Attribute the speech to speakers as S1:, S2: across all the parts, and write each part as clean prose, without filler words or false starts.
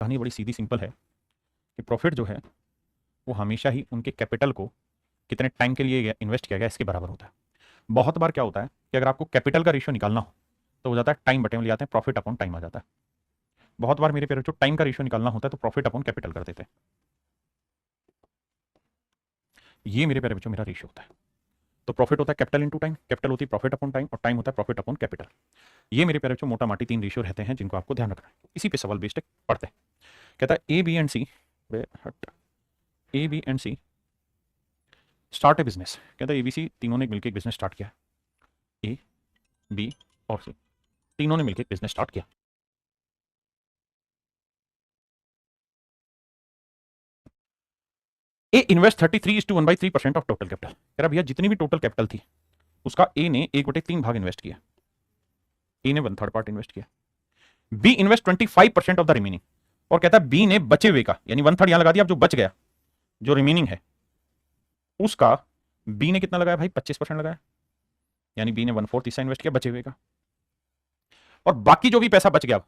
S1: कहानी बड़ी सीधी सिंपल है कि प्रॉफिट जो है वो हमेशा ही उनके कैपिटल को कितने टाइम के लिए इन्वेस्ट किया गया इसके बराबर होता है। बहुत बार क्या होता है कि अगर आपको कैपिटल का रेशियो निकालना हो तो हो जाता है टाइम बटे में ले आते हैं, प्रॉफिट अपॉन टाइम आ जाता है। बहुत बार मेरे प्यारे बच्चों टाइम का रेशियो निकालना होता है तो प्रॉफिट अपॉन कैपिटल कर देते हैं। ये मेरे प्यारे बच्चों मेरा रेशियो होता है। तो प्रॉफिट होता है कैपिटल इंटू टाइम, कैपिटल होती है प्रॉफिट अपॉन टाइम, और टाइम होता है प्रॉफिट अपॉन कैपिटल। ये मेरे प्यारे बच्चों मोटा माटी 3 रेशियो रहते हैं जिनको आपको ध्यान रखना है। इसी पे सवाल बेस्ड पढ़ते हैं। कहता है A B and C, A B and C start a business. कहता है एबीसी तीनों ने मिलकर एक बिजनेस स्टार्ट किया। ए बी और सी तीनों ने मिलकर एक बिजनेस स्टार्ट किया। ए इन्वेस्ट 33:1/3% ऑफ टोटल कैपिटल। कह रहा भैया जितनी भी टोटल कैपिटल थी उसका ए ने 1/3 भाग इन्वेस्ट किया। ए ने 1/3 पार्ट इन्वेस्ट किया। B invest 25% of the remaining, और कहता है बी ने बचे हुए का यानी 1/3 यहां लगा दिया, अब जो बच गया जो रिमेनिंग है उसका बी ने कितना लगाया भाई, 25% लगाया, यानी बी ने 1/4 हिस्सा इन्वेस्ट किया बचे हुए का, और बाकी जो भी पैसा बच गया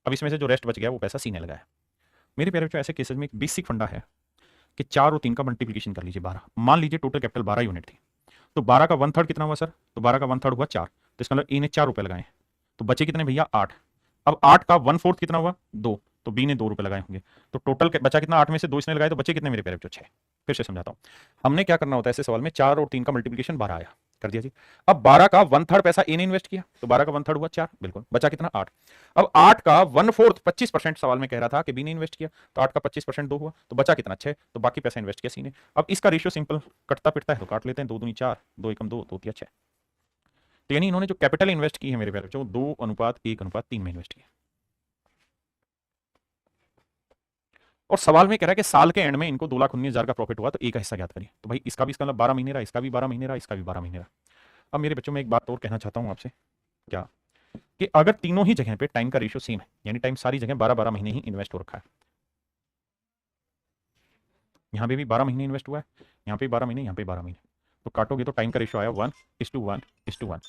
S1: अब इसमें से जो रेस्ट बच गया वो पैसा सी ने लगाया। मेरे प्यारे बच्चों ऐसे केसेस में एक बेसिक फंडा है कि 4 और 3 का मल्टीप्लीकेशन कर लीजिए 12। मान लीजिए टोटल कैपिटल 12 यूनिट थी, तो 12 का 1/3 कितना हुआ सर, तो 12 का 1/3 हुआ 4, तो इसका मतलब ए ने 4 रुपए लगाए, तो बचे कितने भैया 8। अब 8 का 1/4 कितना हुआ 2, तो बी ने 2 रुपए लगाए होंगे, तो टोटल बचा कितना, 8 में से 2 इसने लगाए, तो बचे कितने मेरे प्यारे बच्चों 6। फिर से समझाता हूं, हमने क्या करना होता है ऐसे सवाल में, 4 और 3 का मल्टीप्लीकेशन 12 आया, कर दिया जी। अब 12 का 1/3 पैसा ए ने इन्वेस्ट किया, तो 12 का 1/3 हुआ 4, बिल्कुल, बचा कितना 8। अब 8 का 1/4 25% सवाल में कह रहा था कि बी ने इन्वेस्ट किया, तो 8 का 25% 2 हुआ, तो बचा कितना 6, तो बाकी पैसा इन्वेस्ट किया सी ने। अब इसका रेशियो सिंपल कटता पिटता है तो काट लेते हैं, 2 दूनी 4, 2 एकम 2, 2 तिया 6। तो यानी इन्होंने जो कैपिटल इन्वेस्ट की है मेरे प्यारे बच्चों 2:1:3 में इन्वेस्ट किया। और सवाल में कह रहा है कि साल के एंड में इनको 2,19,000 का प्रॉफिट हुआ, तो ए का हिस्सा ज्ञात करिए। तो भाई इसका भी इसका मतलब 12 महीने रहा, इसका भी 12 महीने रहा, इसका भी 12 महीने रहा। अब मेरे बच्चों में एक बात और कहना चाहता हूं आपसे, क्या कि अगर तीनों ही जगह पे टाइम का रेशियो सेम है, यानी टाइम सारी जगह 12-12 महीने ही इन्वेस्ट हो रखा है, यहां पे भी 12 महीने इन्वेस्ट हुआ है, यहां पे 12 महीने, यहां पे 12 महीने, तो काटोगे तो टाइम का रेशियो आया 1:1:1।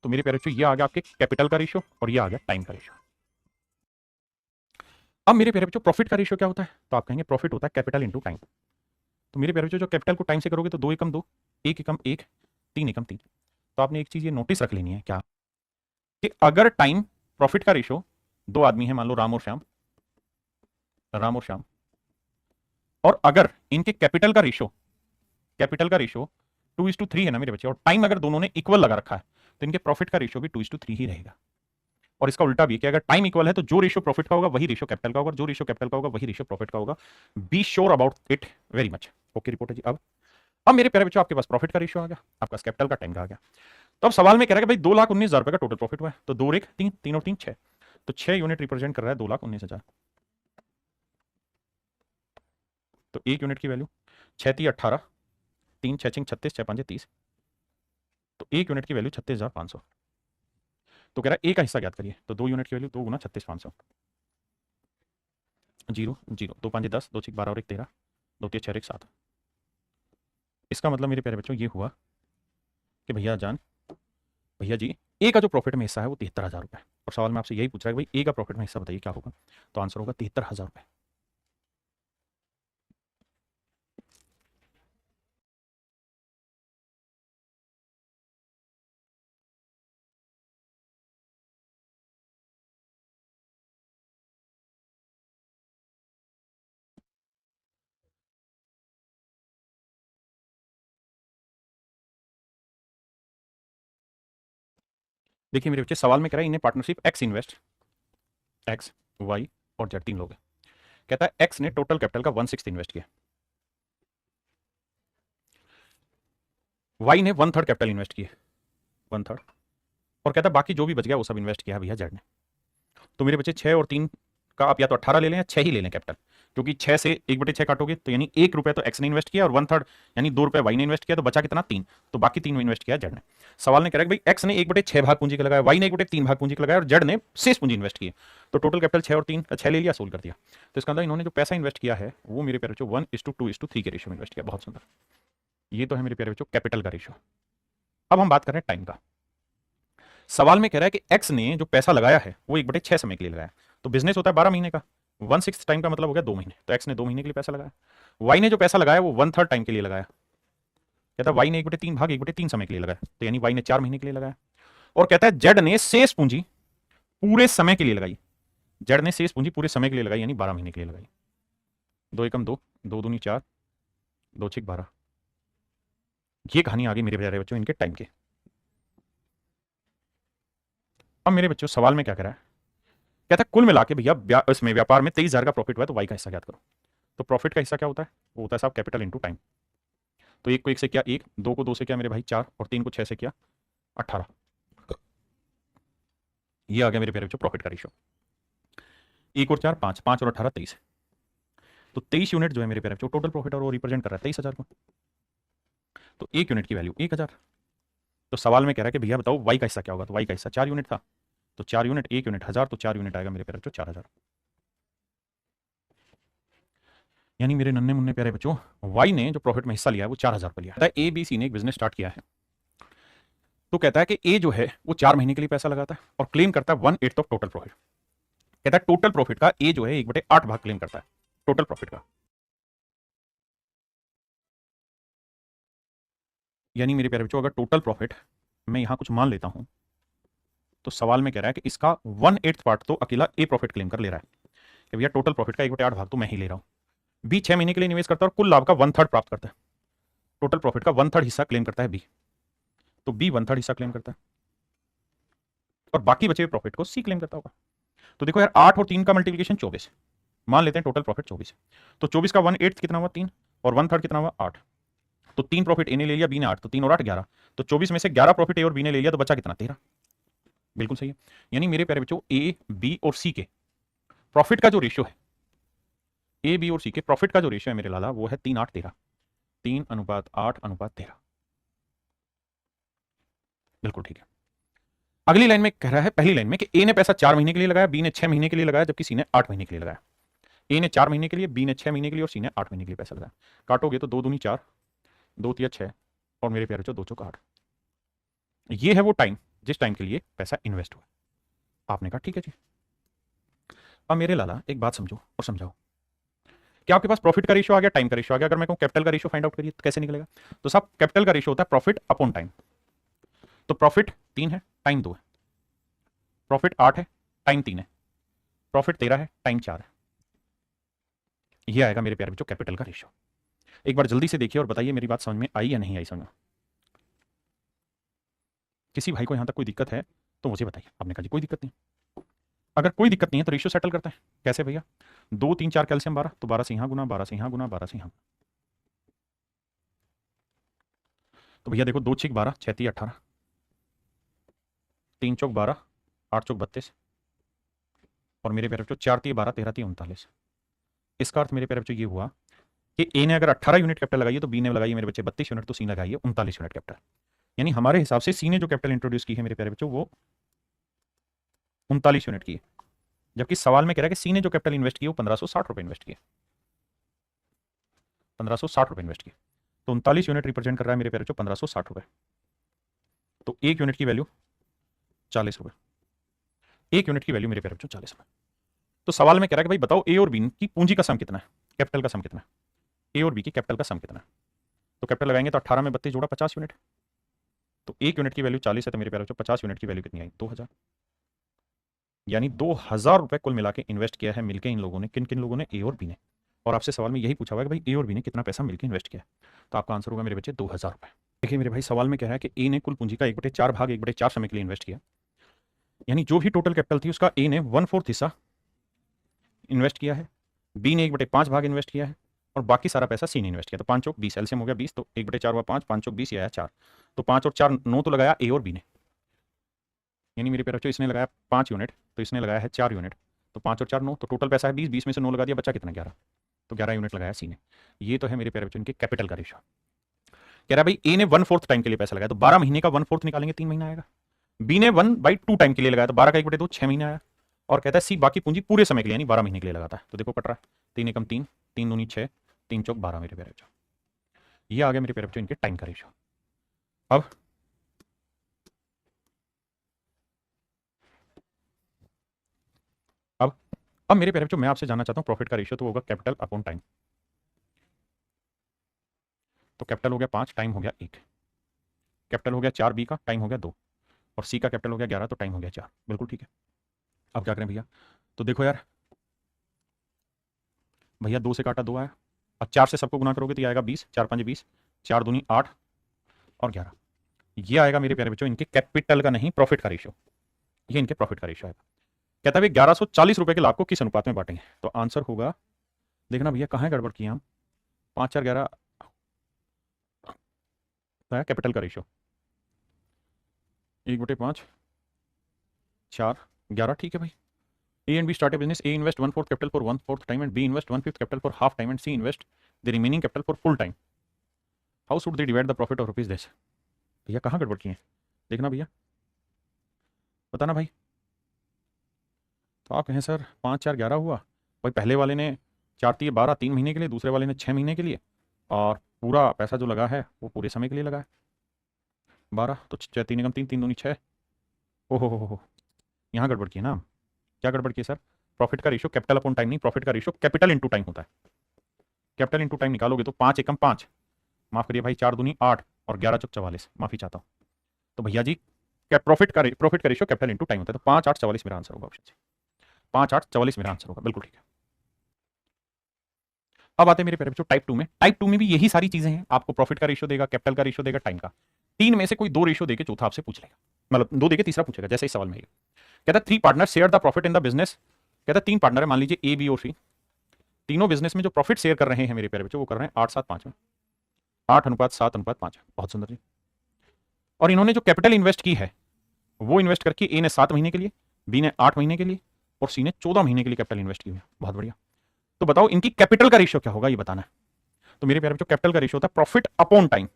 S1: तो मेरे प्यारे बच्चों ये आ गया आपके कैपिटल का रेशियो और ये आ गया टाइम का रेशियो। अब मेरे प्यारे बच्चों प्रॉफिट का रेशियो क्या होता है, तो आप कहेंगे प्रॉफिट होता है कैपिटल इंटू टाइम। तो मेरे प्यारे बच्चों जो कैपिटल को टाइम से करोगे तो 2:2, 1:1, 3:3। तो आपने एक चीज ये नोटिस रख लेनी है क्या, कि अगर टाइम प्रॉफिट का रेशियो, 2 आदमी है मान लो राम और श्याम, राम और श्याम, और अगर इनके कैपिटल का रेशियो 2:3 है ना मेरे बच्चे, और टाइम अगर दोनों ने इक्वल लगा रखा है, तो इनके प्रॉफिट का रेशियो भी 2:3 ही रहेगा। और इसका उल्टा भी कि अगर टाइम इक्वल है तो जो रेशियो प्रॉफिट का होगा वही रेशियो कैपिटल का होगा, जो रेशियो कैपिटल का होगा वही रेशियो प्रॉफिट का होगा। Be sure about it very much. Okay report है जी। अब मेरे प्यारे बच्चों आपके पास प्रॉफिट का रेशियो आ गया, आपका कैपिटल का टाइम का आ गया। तो अब सवाल में कह रहा है कि भाई 2,19,000 रुपए का टोटल प्रॉफिट हुआ है, तो 2 और 1 3, 3 और 3 6, तो 6 यूनिट रिप्रेजेंट कर रहा है 2,19,000। तो 1 यूनिट की वैल्यू 6 × 18, 3 6 36, 6 5 30, तो 1 यूनिट की वैल्यू 36,500। तो कह रहा है ए का हिस्सा ज्ञात करिए, तो 2 यूनिट की वैल्यू 2 × 36,500, 0 0, 2 5 10, 2 6 12 और 1 13, 2 3 6 1 7। इसका मतलब मेरे प्यारे बच्चों ये हुआ कि भैया जी ए का जो प्रॉफिट में हिस्सा है वो 73,000 रुपए, और सवाल में आपसे यही पूछ रहा है कि भाई ए का प्रॉफिट में हिस्सा बताइए क्या होगा, तो आंसर होगा 73,000 रुपए। देखिए मेरे बच्चे सवाल में कह रहा है इन्हें partnership X invest, X Y और जेड 3 लोग हैं। कहता है एक्स ने टोटल कैपिटल का 1/6 इन्वेस्ट किया, वाई ने 1/3 कैपिटल इन्वेस्ट किया, 1/3, और कहता है बाकी जो भी बच गया वो सब इन्वेस्ट किया भैया जेड ने। तो मेरे बच्चे 6 और 3 का आप या तो 18 ले लें या 6 ही ले लें कैपिटल, क्योंकि 6 से 1/6 काटोगे तो यानी 1 रुपए तो एक्स ने इन्वेस्ट किया और 1/3 यानी 2 रुपए वाई ने इन्वेस्ट किया, तो बचा कितना 3, तो बाकी 3 इन्वेस्ट किया जेड ने। सवाल ने कह रहा है भाई एक्स ने 1/6 भाग पूंजी का लगाया, वाई ने 1/3 भाग पूंजी का लगाया और जेड ने शेष पूंजी इन्वेस्ट की, तो टोटल कैपिटल 6 और 3 6 ले लिया, सोल्व कर दिया। तो इसका अंदर इन्होंने जो पैसा इन्वेस्ट किया है वो मेरे प्यारे बच्चों 1:2:3 के रेशियो में इन्वेस्ट किया। बहुत सुंदर, ये तो है मेरे प्यारे बच्चों कैपिटल का रेशियो। अब हम बात कर रहे हैं टाइम का। सवाल में कह रहा है कि एक्स ने जो पैसा लगाया है वो 1/6 समय के लिए लगाया, तो बिजनेस होता है 12 महीने का, 1/6 टाइम का मतलब हो गया 2 महीने। तो एक्स ने 2 महीने के लिए पैसा लगाया, वाई ने जो पैसा लगाया वो 1/3 टाइम के लिए लगाया। कहता है वाई ने 1/3 भाग 1/3 समय के लिए लगाया, तो यानी वाई ने 4 महीने के लिए लगाया। और कहता है जेड ने शेष पूंजी पूरे समय के लिए लगाई, जेड ने शेष पूंजी पूरे समय के लिए लगाई, यानी 12 महीने के लिए लगाई। 2 एकम 2, 2 दूनी 4, 2 6 12। ये कहानी आ गई मेरे प्यारे बच्चों इनके टाइम के। अब मेरे बच्चों सवाल में क्या करा है, कहता है कुल मिला के भैया इसमें व्यापार में 23,000 का प्रॉफिट हुआ है, तो वाई का हिस्सा ज्ञात करो। तो प्रॉफिट का हिस्सा क्या होता है, वो होता है साहब कैपिटल इंटू टाइम। तो 1 को 1 से किया 1, 2 को 2 से किया मेरे भाई 4, और 3 को 6 से किया 18। ये आ गया मेरे प्यारे बच्चों प्रॉफिट का रेशियो। 1 और 4 5, 5 और 18 23। तो 23 यूनिट जो है मेरे प्यारे बच्चों टोटल प्रॉफिट, और वो रिप्रेजेंट कर रहा है 23,000 को। तो 1 यूनिट की वैल्यू 1,000। तो सवाल में कह रहा है कि भैया बताओ वाई का हिस्सा क्या होगा, तो वाई का हिस्सा 4 यूनिट था, तो 4 यूनिट 1 यूनिट 1000, तो 4 यूनिट आएगा मेरे प्यारे बच्चों 4,000। यानी मेरे नन्हे मुन्ने प्यारे बच्चों वाई ने जो प्रॉफिट में हिस्सा लिया है वो 4,000 रुपये लिया है। ए बी सी ने एक बिजनेस स्टार्ट किया है, तो कहता है कि ए जो है वो 4 महीने के लिए पैसा लगाता है और क्लेम करता है 1/8 ऑफ टोटल प्रॉफिट। कहता है टोटल प्रॉफिट का ए जो है 1/8 भाग क्लेम करता है टोटल प्रॉफिट का। यानी मेरे प्यारे बच्चों अगर टोटल प्रॉफिट मैं यहां कुछ मान लेता हूं, तो सवाल में कह रहा है कि इसका 1/8 पार्ट तो अकेला ए प्रॉफिट क्लेम कर ले रहा है कि भैया टोटल प्रॉफिट का 1/8 भाग तो मैं ही ले रहा हूं। बी 6 महीने के लिए निवेश करता है और कुल लाभ का 1/3 प्राप्त करता है, टोटल प्रॉफिट का 1/3 हिस्सा क्लेम करता है बी, तो बी 1/3 हिस्सा क्लेम करता है और बाकी बचे हुए प्रॉफिट को सी क्लेम करता होगा। तो देखो यार 8 और 3 का मल्टीप्लीकेशन 24, मान लेते हैं टोटल प्रॉफिट 24 है, तो 24 का 1/8 कितना हुआ 3, और 1/3 कितना हुआ 8। तो 3 प्रॉफिट ए ने ले लिया, बी ने 8, तो 3 और 8 11। तो 24 में से 11 प्रॉफिट ए और बी ने ले लिया, तो बचा कितना 13। बिल्कुल सही है। यानी मेरे प्यारे बच्चों ए बी और सी के प्रॉफिट का जो रेशियो है, ए बी और सी के प्रॉफिट का जो रेशियो है मेरे लाला वो है 3 8 13, 3:8:13। बिल्कुल ठीक है। अगली लाइन में कह रहा है पहली लाइन में कि ए ने पैसा 4 महीने के लिए लगाया, बी ने 6 महीने के लिए लगाया, जबकि सी ने 8 महीने के लिए लगाया। ए ने 4 महीने के लिए, बी ने 6 महीने के लिए और सी ने 8 महीने के लिए पैसा लगाया। काटोगे तो 2 दूनी 4, 2 तिया 6 और मेरे प्यारे बच्चों 2 चौका 8। ये है वो टाइम जिस टाइम के लिए पैसा इन्वेस्ट हुआ। आपने कहा ठीक है जी। अब मेरे लाला एक बात समझो और समझाओ, क्या आपके पास प्रॉफिट का रेशियो आ गया, टाइम का रेशियो आ गया। अगर मैं कहूं कैपिटल का रेशियो फाइंड आउट करिए तो कैसे निकलेगा, तो साहब कैपिटल का रेशियो होता है प्रॉफिट अपॉन टाइम। तो प्रॉफिट 3 है, टाइम 2 है, प्रॉफिट 8 है, टाइम 3 है, प्रॉफिट 13 है, टाइम 4 है। ये आएगा मेरे प्यारे बच्चों कैपिटल का रेशियो। एक बार जल्दी से देखिए और बताइए मेरी बात समझ में आई या नहीं आई समझ। किसी भाई को यहां तक कोई दिक्कत है तो मुझे बताइए। आपने कहा जी कोई दिक्कत नहीं। अगर कोई दिक्कत नहीं है तो रेशियो सेटल करते हैं। कैसे भैया, 2 3 4 कैल्शियम 12, तो 12 से यहां गुना, 12 से यहां गुना, 12 से यहां। तो भैया देखो 2 6 12, 6 3 18, 3 चौक 12, 8 चौक 32, और मेरे प्यारे बच्चों 4 3 12, 13 3 39। इसका अर्थ मेरे प्यारे बच्चों ये हुआ कि ए ने अगर 18 यूनिट कैपिटल लगाई है तो बी ने लगाई है मेरे बच्चे 32 यूनिट, तो सी ने लगाई है 39 यूनिट कैपिटल। यानी हमारे हिसाब से सी ने जो कैपिटल इंट्रोड्यूस की है मेरे प्यारे बच्चों वो 39 यूनिट की है, जबकि सवाल में कह रहा है कि सी ने जो कैपिटल इन्वेस्ट किया वो 1560 रुपए इन्वेस्ट किए, 1560 रुपए इन्वेस्ट किए। तो 39 यूनिट रिप्रेजेंट कर रहा है मेरे प्यारे बच्चों 1560 रुपए। तो 1 यूनिट की वैल्यू 40 रुपए, 1 यूनिट की वैल्यू मेरे प्यारे बच्चों 40 रुपए। तो सवाल में कह रहा है कि भाई बताओ ए और बी की पूंजी का सम कितना है, कैपिटल का सम कितना है, ए और बी की कैपिटल का सम कितना है। तो कैपिटल लगाएंगे तो 18 में 32 जोड़ा 50 यूनिट, तो 1 यूनिट की वैल्यू 40 है, तो मेरे प्यारे बच्चों 50 यूनिट की वैल्यू कितनी आई 2000। यानी 2000 रुपए कुल मिला के इन्वेस्ट किया है मिलके इन लोगों ने। किन किन लोगों ने, ए और बी ने। और आपसे सवाल में यही पूछा हुआ है कि भाई ए और बी ने कितना पैसा मिलकर इन्वेस्ट किया, तो आपका आंसर होगा मेरे बच्चे 2000 रुपए। देखिए मेरे भाई सवाल में कह रहा है कि ए ने कुल पूंजी का 1/4 भाग 1/4 समय के लिए इन्वेस्ट किया, यानी जो भी टोटल कैपिटल थी उसका ए ने 1/4 हिस्सा इन्वेस्ट किया है, बी ने 1/5 भाग इन्वेस्ट किया है, और बाकी सारा पैसा सी ने इन्वेस्ट किया। तो 5 चौक 20, एलसीएम हो गया 20, तो 1/4 हुआ 5, 5 चौक 20, ये आया 4। तो 5 और 4 9 तो लगाया ए और बी ने, यानी मेरे प्यारे बच्चों इसने लगाया 5 यूनिट तो इसने लगाया है 4 यूनिट, तो 5 और 4 9, तो टोटल पैसा है 20, 20 में से 9 लगा दिया, बचा कितना 11, तो 11 यूनिट लगाया सी ने। ये तो है मेरे प्यारे बच्चों इनके कैपिटल का रेशियो। कह रहा है भाई ए ने 1/4 टाइम के लिए पैसा लगाया, तो 12 महीने का 1/4 निकालेंगे 3 महीना आएगा। बी ने 1/2 टाइम के लिए लगाया, तो 12 का 1/2 6 महीने आया। और कहता है सी बाकी पूंजी पूरे समय के लिए यानी 12 महीने के लिए लगाता है। तो देखो कट रहा है, 3 एकम 3, 3 दूनी 6, 3 चौक 12 मेरे प्यारे बच्चों। ये आ गया मेरे प्यारे बच्चों इनके टाइम का रेशियो। अब अब अब मेरे प्यारे बच्चों मैं आपसे जानना चाहता हूं प्रॉफिट का रेशियो तो होगा कैपिटल अपॉन टाइम। तो कैपिटल हो गया 5, टाइम हो गया 1। कैपिटल हो गया 4 बी का, टाइम हो गया 2, और सी का कैपिटल हो गया 11, तो टाइम हो गया 4। बिल्कुल ठीक है। अब क्या करें भैया, तो देखो यार भैया 2 से काटा 2 आया, अब 4 से सबको गुना करोगे तो ये आएगा 20, 4 5 20, 4 दूनी 8 और 11। ये आएगा मेरे प्यारे बच्चों इनके कैपिटल का नहीं प्रॉफिट का रेशियो, ये इनके प्रॉफिट का रेशियो आएगा। कहता है 1140 रुपए के लाभ को किस अनुपात में बांटेंगे, तो आंसर होगा, देखना भैया कहाँ गड़बड़ किए हम, 5 4 11 कैपिटल का रेशियो 1/5 4 11, ठीक है भाई। A and B start a business. A invest 1/4 capital for 1/4 time and B invest 1/5 capital for half time and C invest the remaining capital for full time. How should they divide the profit of rupees this? भैया कहाँ गड़बड़ किए हैं, देखना भैया, बताना भाई। तो आप कहें सर 5 4 11 हुआ भाई, पहले वाले ने 4 3 12 3 महीने के लिए, दूसरे वाले ने 6 महीने के लिए, और पूरा पैसा जो लगा है वो पूरे समय के लिए लगा है 12, तो 3 एकम 3 3 दूनी 6। ओहो यहाँ गड़बड़ की है ना, क्या गड़बड़ की है सर, प्रॉफिट का रेशियो कैपिटल अपॉन टाइम नहीं, प्रॉफिट का रेशियो कैपिटल इंटू टाइम होता है। कैपिटल इंटू टाइम निकालोगे तो 5 एकम 5, माफ करिए भाई 4 दूनी 8 और 11 चौक 44, माफी चाहता हूँ। तो भैया जी प्रॉफिट का रेशियो कैपिटल इंटू टाइम होता है, तो 5 8 44 मेरा आंसर होगा ऑप्शन से, 5 8 44 मेरा आंसर होगा, बिल्कुल ठीक है। अब आते हैं मेरे प्यारे बच्चों टाइप 2 में। टाइप 2 में भी यही सारी चीजें हैं, आपको प्रॉफिट का रेशियो देगा, कैपिटल का रेशियो देगा, टाइम का, तीन में से कोई 2 रेशियो देके चौथा आपसे पूछ लेगा, मतलब 2 देके तीसरा पूछेगा, जैसे इस सवाल में कहता है 3 partner share the profit in the business. कहता है 3 पार्टनर है, मान लीजिए ए बी और सी, तीनों बिजनेस में जो प्रॉफिट शेयर कर रहे हैं मेरे प्यारे बच्चों वो कर रहे हैं 8 7 5 में, 8:7:5। बहुत सुंदर जी। और इन्होंने जो कैपिटल इन्वेस्ट की है वो इन्वेस्ट करके ए ने 7 महीने के लिए, बी ने 8 महीने के लिए और सी ने 14 महीने के लिए कैपिटल इन्वेस्ट की हुई है। बहुत बढ़िया। तो बताओ इनकी कैपिटल का रेशियो क्या होगा, ये बताना है। तो मेरे प्यारे बच्चों कैपिटल का रेशियो होता है प्रॉफिट अपॉन टाइम।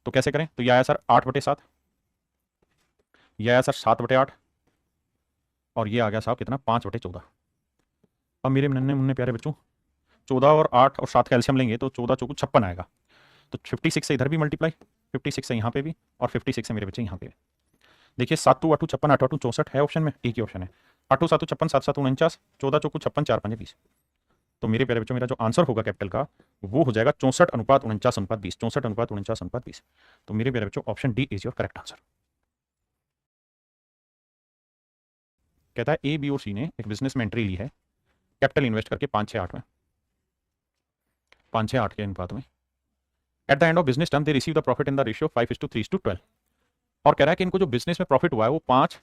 S1: तो कैसे करें, तो ये आया सर 8/7, ये आया सर 7/8 और ये आ गया साहब कितना 5/14। अब मेरे नन्हे मुन्ने प्यारे बच्चों 14 और 8 और 7 का एलसीएम लेंगे तो 14 चौको 56 आएगा। तो 56 से इधर भी मल्टीप्लाई, 56 से यहाँ पे भी और 56 से मेरे बच्चे यहाँ पे भी। देखिए 7 2 8 56 8 8 64 है ऑप्शन में, एक ही ऑप्शन है। 8 7 56 7 7 49, 14 चौको 56 4 5 20। तो मेरे प्यारे बच्चों मेरा जो आंसर होगा कैपिटल का वो हो जाएगा 64:49:20, 64:49:20। तो मेरे प्यारे बच्चों option D is your correct answer. कहता है ए बी और सी ने एक बिजनेस में एंट्री ली है कैपिटल इन्वेस्ट करके 5 6 8 में, 5 6 8 के अनुपात में। At the end of business term they receive the profit in the ratio 5:3:12। और कह रहा है कि इनको जो बिजनेस में प्रॉफिट हुआ है वो 5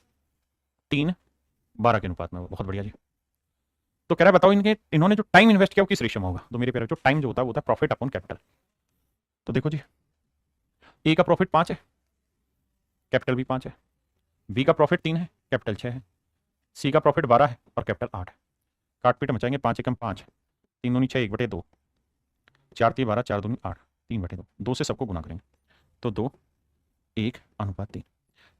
S1: 3 12 के अनुपात में हुआ। बहुत बढ़िया जी। तो कह रहा है बताओ इन्होंने जो टाइम इन्वेस्ट किया वो किस रेशियो में होगा। तो मेरे प्यारे जो टाइम जो होता है वो होता है प्रॉफिट अपॉन कैपिटल। तो देखो जी ए का प्रॉफिट 5 है, कैपिटल भी 5 है, बी का प्रॉफिट 3 है, कैपिटल 6 है, सी का प्रॉफिट 12 है और कैपिटल 8 है। काट पीट मचाएंगे, 5 एकम 5, 3 दूनी 6 1/2, 4 3 12, 4 दूनी 8, 3/2, 2 से सबको गुना करेंगे तो 2 1:3।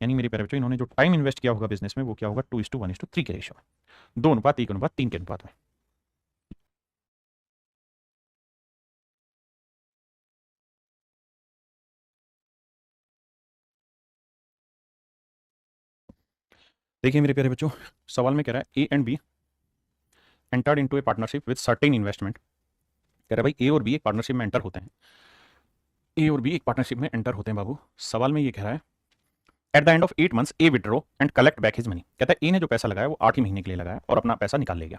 S1: यानी मेरे प्यारे बच्चों इन्होंने जो टाइम इन्वेस्ट किया होगा बिजनेस में वो क्या होगा 2:1:3 के रेशियो में, 2:1:3 के अनुपात में। देखिए मेरे प्यारे बच्चों सवाल में कह रहा है ए and be entered into A partnership with certain investment. कह रहा है भाई ए और बी एक पार्टनरशिप में एंटर होते हैं, ए और बी एक पार्टनरशिप में एंटर होते हैं बाबू। सवाल में ये कह रहा है at the end of 8 months A withdraw and collect back his money. कहता है ए ने जो पैसा लगाया वो 8 ही महीने के लिए लगाया और अपना पैसा निकाल ले गया।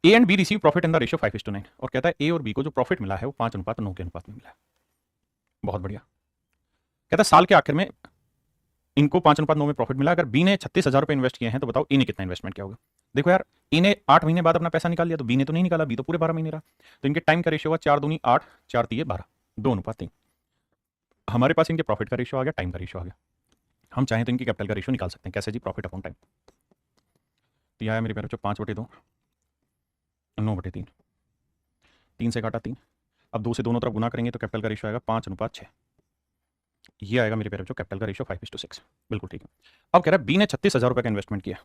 S1: A and B receive profit in the ratio 5:9। और कहता है ए और बी को जो प्रॉफिट मिला है वो 5:9 के अनुपात में मिला है। बहुत बढ़िया। कहता है साल के आखिर में इनको 5:9 में प्रॉफिट मिला। अगर बी ने 36,000 रुपए इन्वेस्ट किए हैं तो बताओ ए ने कितना इन्वेस्टमेंट किया होगा। देखो यार ए ने 8 महीने बाद अपना पैसा निकाल लिया तो बी ने तो नहीं निकाला, बी तो पूरे 12 महीने रहा। तो इनके टाइम का रेशियो हुआ 4 दूनी 8, 4 3 12, 2:3। हमारे पास इनके प्रॉफिट का रेशियो आ गया, टाइम का रेशियो आ गया। हम चाहें तो इनकी कैपिटल का रेशियो निकाल सकते हैं। कैसे जी, प्रॉफिट अपॉन टाइम। तो यह आया मेरे प्यारे बच्चों 5/2, 9/3, 3 से काटा 3। अब 2 से दोनों तरफ गुना करेंगे तो कैपिटल का रेशियो आएगा 5:6। ये आएगा मेरे प्यारे बच्चों कैपिटल का रेशियो 5:6। बिल्कुल ठीक है। अब कह रहा है बी ने 36,000 रुपये का इन्वेस्टमेंट किया।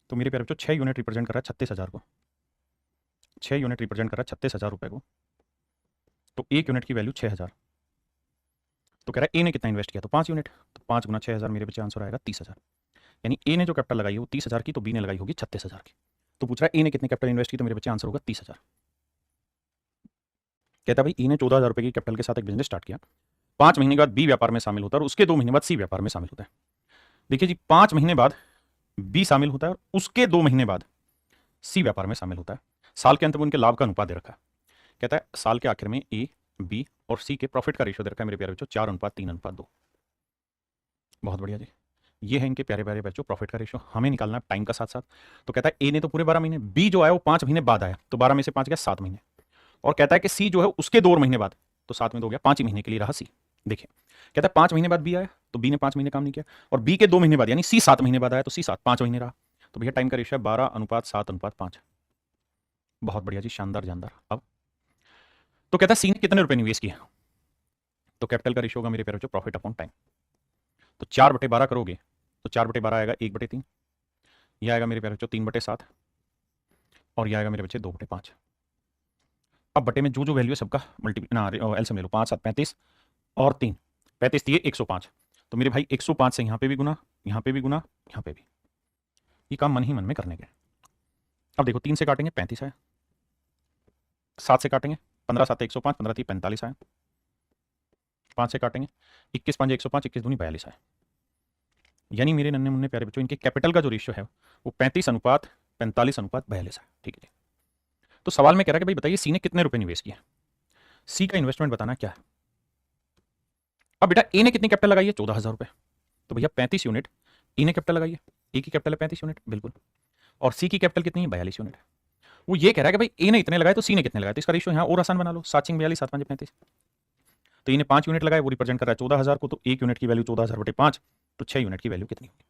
S1: तो मेरे प्यारे बच्चों 6 यूनिट रिप्रेजेंट कर रहा है 36,000 को, 6 यूनिट रिप्रेजेंट कर रहा है 36,000 रुपये को। तो 1 यूनिट की वैल्यू 6,000। तो कह रहा है ए ने कितना इन्वेस्ट किया, तो 5 यूनिट। तो 5 गुना 6,000 मेरे बच्चे आंसर आएगा 30,000। यानी ए ने जो कैपिटल लगाई है वो 30,000 की, तो बी ने लगाई होगी 36,000 की। तो पूछ रहा है ए ने कितने कैपिटल इन्वेस्ट की, तो मेरे बच्चे आंसर होगा 30,000। कहता है भाई ई ने 14,000 रुपए की कैपिटल के साथ एक बिजनेस स्टार्ट किया, 5 महीने के बाद बी व्यापार में शामिल होता है और उसके 2 महीने बाद सी व्यापार में शामिल होता है। देखिए जी, 5 महीने बाद बी शामिल होता है और उसके 2 महीने बाद सी व्यापार में शामिल होता है। साल के अंत में उनके लाभ का अनुपात दे रखा है। कहता है साल के आखिर में ए, बी और सी के प्रॉफिट का रेशियो दे रखा है मेरे प्यारे बच्चों 4:3:2। बहुत बढ़िया जी, ये है इनके प्यारे प्यारे बच्चों प्रॉफिट का रेशियो। हमें निकालना है टाइम का साथ साथ। तो कहता है ए ने तो पूरे 12 महीने, बी जो आया वो 5 महीने बाद आया, तो 12 में से 5 गया 7 महीने। और कहता है कि सी जो है उसके 2 महीने बाद, तो 7 में 2 गया, 5 ही महीने के लिए रहा सी। देखिए कहता है 5 महीने बाद बी आया, तो बी ने 5 महीने काम नहीं किया, और बी के 2 महीने बाद यानी सी 7 महीने बाद आया, तो सी 5 महीने रहा। तो भैया टाइम का रेशियो है 12:7:5। बहुत बढ़िया जी, शानदार जानदार। अब तो कहता है सी ने कितने रुपए निवेश किए, तो कैपिटल का रेशियो होगा मेरे प्यारे बच्चों प्रॉफिट अपॉन टाइम। तो 4/12 करोगे तो 4/12 आएगा 1/3, यह आएगा मेरे प्यारे बच्चों 3/7, और यह आएगा मेरे बच्चे 2/5। अब बटे में जो जो वैल्यू है सबका एलसीएम ले लो, 5 7 35 और 3 35 दिए 105। तो मेरे भाई 105 से यहाँ पे भी गुना, यहाँ पे भी गुना, यहाँ पे भी, ये काम मन ही मन में करने के। अब देखो 3 से काटेंगे 35 आया, 7 से काटेंगे 15 7 105, 15 3 45 आया, 5 से काटेंगे 21 5 105, 21 दूनी 42 आया। यानी मेरे नन्हे मुन्ने प्यारे बच्चों इनके कैपिटल का जो रेशियो है वो 35:45:42 है। ठीक है, तो सवाल में कह रहा है कि भाई बताइए सी ने कितने रुपए निवेश किया, सी का इन्वेस्टमेंट बताना क्या है। अब बेटा ए ने कितनी कैपिटल लगाई है 14,000 रुपए, तो भैया 35 यूनिट ई ने कैपिटल लगाई है, ए की कैपिटल है 35 यूनिट बिल्कुल, और सी की कैपिटल कितनी है 42 यूनिट। वो ये कह रहा है कि भाई ए ने इतने लगाए तो सी ने कितने लगाए, तो इसका रेशियो यहाँ और आसान बना लो, 7×42 7×5 35। तो ये 5 यूनिट लगाए, वो रिप्रेजेंट कर रहा है 14,000 को, तो 1 यूनिट की वैल्यू 14,000/5, तो 6 यूनिट की वैल्यू कितनी होगी।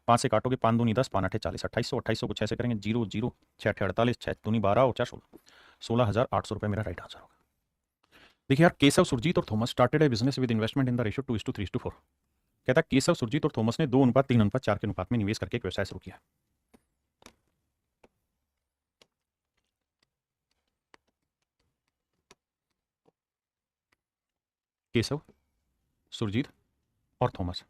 S1: 5 से काटोगे 5 दूनी 10, 5 8 40, 2800, 2800 को 6 से करेंगे 0 0, 6 8 48, 6 दूनी 12 और 4 16, 16,800 रुपए मेरा राइट आंसर होगा। देखिए यार, केशव सुरजीत और Thomas started A business with investment in the ratio 2:3:4। कहता है केशव सुरजीत और थॉमस ने 2:3:4 के अनुपात में निवेश करके एक व्यवसाय शुरू किया। केशव, सुरजीत और थॉमस,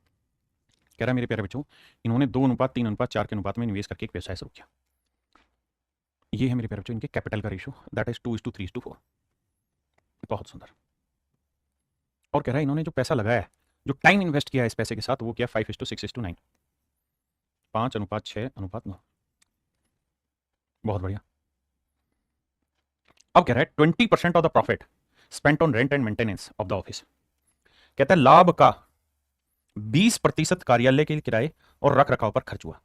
S1: कह रहा है मेरे प्यारे बच्चों इन्होंने 2:3:4 के अनुपात में निवेश करके एक व्यवसाय शुरू किया। ये है मेरे प्यारे बच्चों इनके कैपिटल का रेशियो, दैट इज 2:3:4। बहुत सुंदर। और कह रहा है इन्होंने जो पैसा लगाया है, जो टाइम इन्वेस्ट किया है इस पैसे के साथ, वो किया 5:6:9, 5:6:9। बहुत बढ़िया। अब कह रहा है 20% of the profit spent on rent and maintenance of the office. कहता है लाभ का 20% कार्यालय के किराए और रख रखाव पर खर्च हुआ।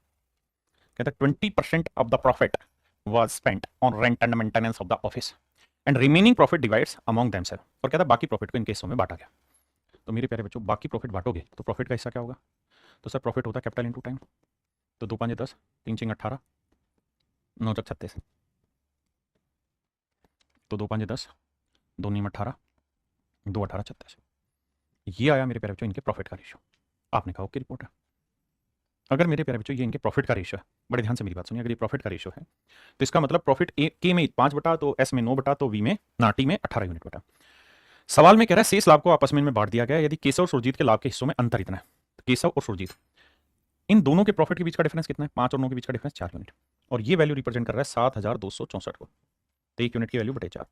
S1: कहता है 20% of the profit was spent on rent and maintenance of the office and remaining profit divides among themself. और कहता है बाकी प्रॉफिट को इनके हिस्सों में बांटा गया। तो मेरे प्यारे बच्चों बाकी प्रॉफिट बांटोगे तो प्रॉफिट का हिस्सा क्या होगा, तो सर प्रॉफिट होता है कैपिटल इनटू टाइम। तो 2 5 10, 3 6 18, 9 6 36, तो 2 5 10, 2 9 18, 2 18 36। ये आया मेरे प्यारे बच्चों इनके प्रॉफिट का रेशियो। आपने कहा ओके रिपोर्ट है। अगर मेरे प्यारे बच्चों ये इनके प्रॉफिट का रेशियो है, बड़े ध्यान से मेरी बात सुनिए, अगर ये प्रॉफिट का रेशियो है तो इसका मतलब प्रॉफिट ए के में 5 बटा, तो एस में 9 बटा, तो वी में टी में 18 यूनिट बटा। सवाल में कह रहा है शेष लाभ को आपस में बांट दिया गया यदि केशव और सुरजीत के लाभ के हिस्सों में अंतर इतना है। केशव और सुरजीत इन दोनों के प्रॉफिट के बीच का डिफरेंस कितना है, 5 और 9 के बीच का डिफरेंस 4 यूनिट, और ये वैल्यू रिप्रेजेंट कर रहा है 7,264 को। तो 1 यूनिट की वैल्यू बटे 4,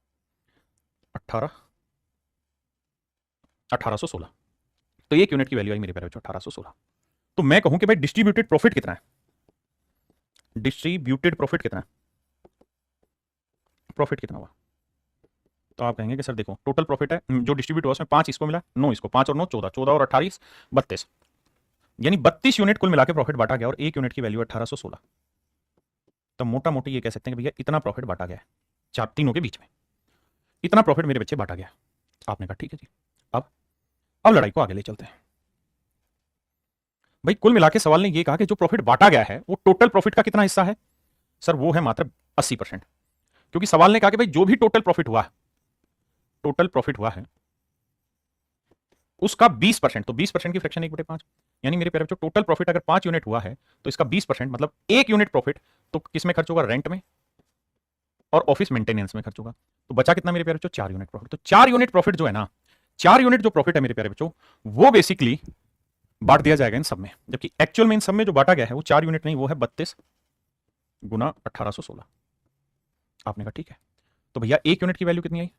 S1: 1816। तो 1 यूनिट की वैल्यू आई मेरे प्यारे बच्चों 1816। तो मैं कहूं कि भाई डिस्ट्रीब्यूटेड प्रॉफिट कितना है, डिस्ट्रीब्यूटेड प्रॉफिट कितना है, प्रॉफिट कितना हुआ। तो आप कहेंगे कि सर देखो टोटल प्रॉफिट है जो डिस्ट्रीब्यूट हुआ उसमें 5 इसको मिला, 9 इसको, 5 और 9 14, 14 और 28 32, यानी 32 यूनिट कुल मिला के प्रॉफिट बांटा गया, और 1 यूनिट की वैल्यू 1816। तो मोटा मोटी ये कह सकते हैं कि भैया इतना प्रॉफिट बांटा गया है, चार तीनों के बीच में इतना प्रॉफिट मेरे बच्चे बांटा गया। आपने कहा ठीक है जी। अब लड़ाई को आगे ले चलते हैं। भाई कुल मिला के सवाल ने यह कहा कि जो प्रॉफिट बांटा गया है वो टोटल प्रॉफिट का कितना हिस्सा है, सर वो है मात्र 80%। क्योंकि सवाल ने कहा कि भाई जो भी टोटल प्रॉफिट हुआ है उसका 20%, तो 20% की फ्रैक्शन 1/5, यानी मेरे प्यारे बच्चों टोटल प्रॉफिट अगर 5 यूनिट हुआ है तो इसका 20% मतलब 1 यूनिट प्रॉफिट तो किस में खर्च होगा, रेंट में और ऑफिस मेंटेनेंस में खर्च होगा। तो बचा कितना मेरे प्यारे बच्चों, 4 यूनिट प्रॉफिट। तो 4 यूनिट प्रॉफिट जो है ना, 4 यूनिट जो प्रॉफिट है मेरे प्यारे बच्चों वो बेसिकली बांट दिया जाएगा इन सब में, जबकि एक्चुअल में इन सब में जो बांटा गया है वो 4 यूनिट नहीं, वो है 32 × 1816। आपने कहा ठीक है, तो भैया 1 यूनिट की वैल्यू कितनी आई,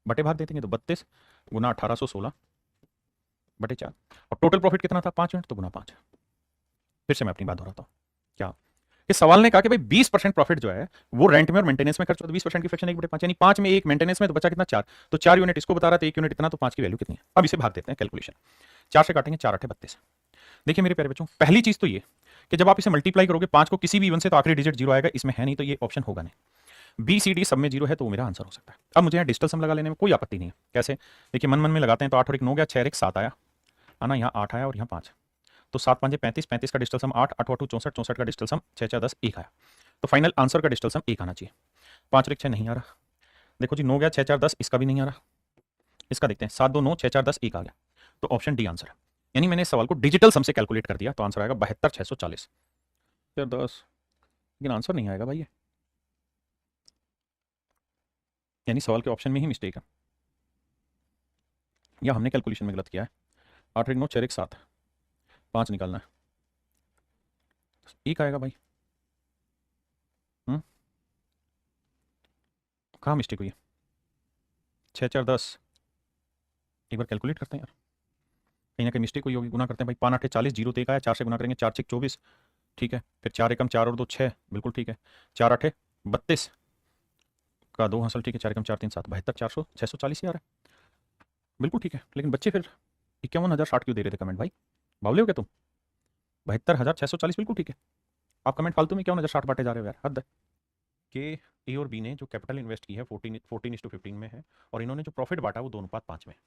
S1: बटे भाग देते हैं तो 32 गुना 1816 बटे 4, और टोटल प्रॉफिट कितना था 5 यूनिट, तो गुना 5। फिर से मैं अपनी बात दोहराता हूँ, क्या इस सवाल ने कहा कि भाई 20% प्रॉफिट जो है वो रेंट में और मेंटेनेंस में खर्च होता है, 20% की फ्रैक्शन 1/5, यानी 5 में 1 मेंटेनेंस में, तो बचा कितना 4, तो 4 यूनिट इसको बता रहा था, 1 यूनिट इतना, तो 5 की वैल्यू कितनी है। अब इसे भाग देते हैं, कैलकुलेशन 4 से काटेंगे, 4 8 32। देखिए मेरे प्यारे बच्चों, पहली चीज तो ये कि जब आप इसे मल्टीप्लाई करोगे 5 को किसी भी इवन से, तो आखिरी डिजिट 0 आएगा, इसमें है नहीं तो ये ऑप्शन होगा नहीं। बी सी डी सब में 0 है तो वो मेरा आंसर हो सकता है। अब मुझे यहाँ डिजिटल सम लगा लेने में कोई आपत्ति नहीं है। कैसे, देखिए मन मन में लगाते हैं, तो 8 और 1 9 हो गया, 6 और 1 7 आया, आना यहाँ 8 आया और यहाँ 5, तो 7 5 35, 35 का डिजिटल सम 8, 8 8 64, 64 का डिजिटल सम 6 4 10 1 आया, तो फाइनल आंसर का डिजिटल सम 1 आना चाहिए। 5 और 1 6 नहीं आ रहा, देखो जी 9 गया, 6 4 10, इसका भी नहीं आ रहा, इसका देखते हैं 7 2 9 6 4 10 1 आ गया, तो ऑप्शन डी आंसर है। यानी मैंने इस सवाल को डिजिटल सम से कैलकुलेट कर दिया, तो आंसर आएगा 72 640। फिर 10, लेकिन आंसर नहीं आएगा भाई ये, यानी सवाल के ऑप्शन में ही मिस्टेक है, या हमने कैलकुलेशन में गलत किया है। 8 1 9 6 1 7, 5 निकालना है, 1 आएगा भाई। कहाँ मिस्टेक हुई है, 6 4 10, एक बार कैलकुलेट करते हैं यार, कहीं ना कहीं मिस्टेक हुई होगी। गुना करते हैं भाई, 5 8 40, 0 तो 1 आया, 4 से गुना करेंगे, 4 6 24, ठीक है, फिर 4 एकम 4 और 2 6, बिल्कुल ठीक है, 4 8 32 का 2 हासिल, ठीक है, 4 एकम 4 3 7, 72 400 640 ही आ रहा है, बिल्कुल ठीक है। लेकिन बच्चे फिर 51,060 क्यों दे रहे थे कमेंट भाई, बावले हो क्या तुम, 72,640 बिल्कुल ठीक है, आप कमेंट फालतू में 51,060 बांटे जा रहे हो यार, हद है। कि ए और बी ने जो कैपिटल इन्वेस्ट की है 14:15 में है, और इन्होंने जो प्रॉफिट बांटा वो 2:5 में है।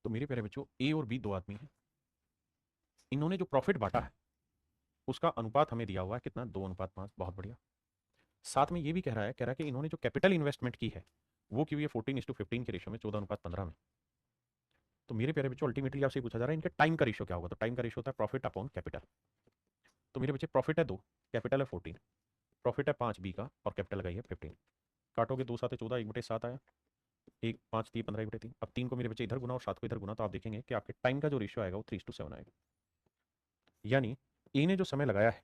S1: तो मेरे प्यारे बच्चों, ए और बी दो आदमी हैं, इन्होंने जो प्रॉफिट बांटा है उसका अनुपात हमें दिया हुआ है कितना, 2:5, बहुत बढ़िया। साथ में ये भी कह रहा है कि इन्होंने जो कैपिटल इन्वेस्टमेंट की है वो की हुई है 14:15 के रेशियो में, 14:15 में। तो मेरे प्यारे बच्चों, अल्टीमेटली आपसे पूछा जा रहा है इनके टाइम का रेशियो क्या होगा, तो टाइम का रेशियो होता है प्रॉफिट अपॉन कैपिटल। तो मेरे बच्चे प्रॉफिट है 2, कैपिटल है 14, प्रॉफिट है 5 बी का, और कैपिटल लगाई है 15। काटोगे 2 7 14, 1/7 आया, 1 5 3 15 1/3। अब 3 को मेरे बच्चे इधर गुना और 7 को इधर गुना, तो आप देखेंगे कि आपके टाइम का जो रेशियो आएगा वो 3:7 आएगा। यानी ए ने जो समय लगाया है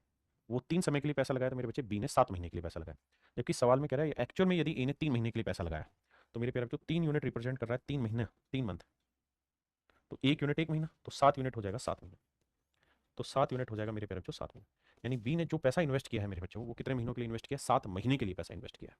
S1: वो 3 समय के लिए पैसा लगाया, तो मेरे बच्चे बी ने 7 महीने के लिए पैसा लगाया। जबकि सवाल में कह रहा है एक्चुअल में यदि ए ने 3 महीने के लिए पैसा लगाया, तो मेरे प्यारे बच्चों 3 यूनिट रिप्रेजेंट कर रहा है 3 महीने, 3 मंथ, तो 1 यूनिट 1 महीना, तो 7 यूनिट हो जाएगा 7 महीने, तो 7 यूनिट हो जाएगा मेरे प्यारे बच्चों 7 महीने। यानी बी ने जो पैसा इन्वेस्ट किया है मेरे बच्चों, वो कितने महीनों के लिए इन्वेस्ट किया है, 7 महीने के लिए पैसा इन्वेस्ट किया है।